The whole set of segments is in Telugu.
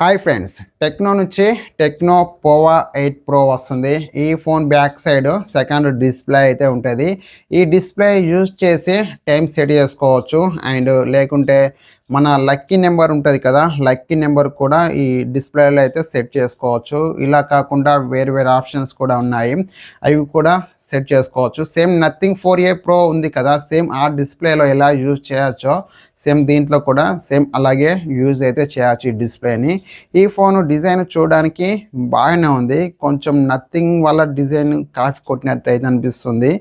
హాయ్ ఫ్రెండ్స్, టెక్నో నుంచి టెక్నో పోవా 8 ప్రో వస్తుంది. ఈ phone back side second display అయితే ఉంటుంది. ఈ డిస్ప్లే యూజ్ చేసి టైం సెట్ చేసుకోవచ్చు. అండ్ లేకుంటే మన లక్కీ నెంబర్ ఉంటుంది కదా, లక్కీ నెంబర్ కూడా ఈ డిస్ప్లేలో అయితే సెట్ చేసుకోవచ్చు. ఇలా కాకుండా వేరు వేరు ఆప్షన్స్ కూడా ఉన్నాయి, అవి కూడా సెట్ చేసుకోవచ్చు. సేమ్ నథింగ్ 4A ప్రో ఉంది కదా, సేమ్ ఆ డిస్ప్లేలో ఎలా యూజ్ చేయొచ్చో సేమ్ దీంట్లో కూడా సేమ్ అలాగే యూజ్ అయితే చేయొచ్చు ఈ డిస్ప్లేని. ఈ ఫోన్ డిజైన్ చూడడానికి బాగానే ఉంది, కొంచెం నథింగ్ వల్ల డిజైన్ కాఫీ కొట్టినట్టు అయితే అనిపిస్తుంది.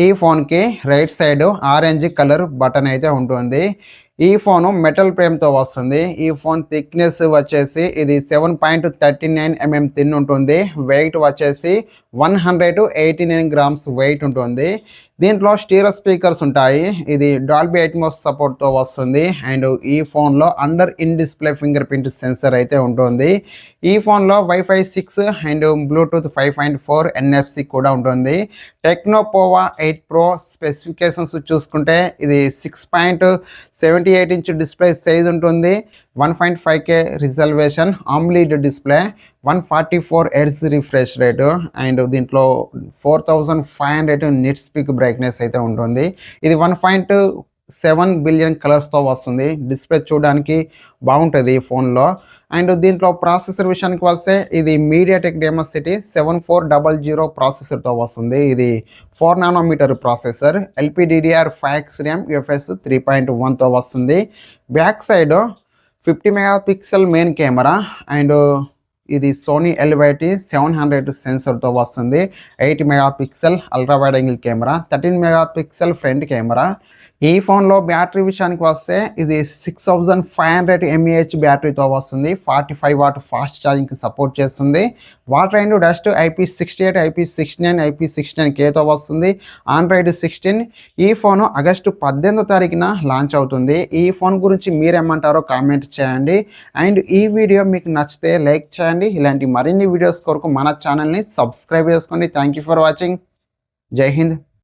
ఈ ఫోన్కి right side orange colour button అయితే ఉంటుంది. ఈ ఫోను మెటల్ ఫ్రేమ్తో వస్తుంది. ఈ ఫోన్ థిక్నెస్ వచ్చేసి ఇది 7.39 mm థిన్ ఉంటుంది. వెయిట్ వచ్చేసి 189 గ్రామ్స్ వెయిట్ ఉంటుంది. దీంట్లో స్టీరియో స్పీకర్స్ ఉంటాయి. ఇది డాల్బీ అట్మోస్ సపోర్ట్తో వస్తుంది. అండ్ ఈ ఫోన్లో under in display finger print sensor అయితే ఉంటుంది. ఈ ఫోన్లో వైఫై 6 అండ్ బ్లూటూత్ 5.4 NFC కూడా ఉంటుంది. టెక్నో పోవా 8 ప్రో స్పెసిఫికేషన్స్ చూసుకుంటే ఇది 6.78 ఇంచ్ డిస్ప్లే సైజ్ ఉంటుంది. 1.5K resolution, AMOLED display, 144 Hz refresh rate, and దీంట్లో 4500 నిట్స్ పీక్ బ్రైట్నెస్ అయితే ఉంటుంది. ఇది 1.7 బిలియన్ కలర్స్తో వస్తుంది. డిస్ప్లే చూడడానికి బాగుంటుంది ఈ ఫోన్లో. అండ్ దీంట్లో ప్రాసెసర్ విషయానికి వస్తే ఇది మీడియాటెక్ డైమెన్సిటీ 7400 ప్రాసెసర్తో వస్తుంది. ఇది 4 nanometre processor, LPDDR5X RAM UFS 3.1తో వస్తుంది. Back side 50 megapixel main camera, and ఇది సోనీ LYT 700 సెన్సర్తో వస్తుంది. 8 megapixel ultra wide angle camera, 13 megapixel front camera. ఈ ఫోన్లో బ్యాటరీ విషయానికి వస్తే ఇది 6500 mAh బ్యాటరీతో వస్తుంది. 45 వాట్ ఫాస్ట్ ఛార్జింగ్కి సపోర్ట్ చేస్తుంది. Water and dust IP68, IP69, IP69Kతో వస్తుంది. ఆండ్రాయిడ్ 16. ఈ ఫోను ఆగస్టు 18వ తారీఖున లాంచ్ అవుతుంది. ఈ ఫోన్ గురించి మీరేమంటారో కామెంట్ చేయండి. అండ్ ఈ వీడియో మీకు నచ్చితే లైక్ చేయండి. ఇలాంటి మరిన్ని వీడియోస్ కొరకు మన ఛానల్ని సబ్స్క్రైబ్ చేసుకోండి. Thank you for watching. జై హింద్.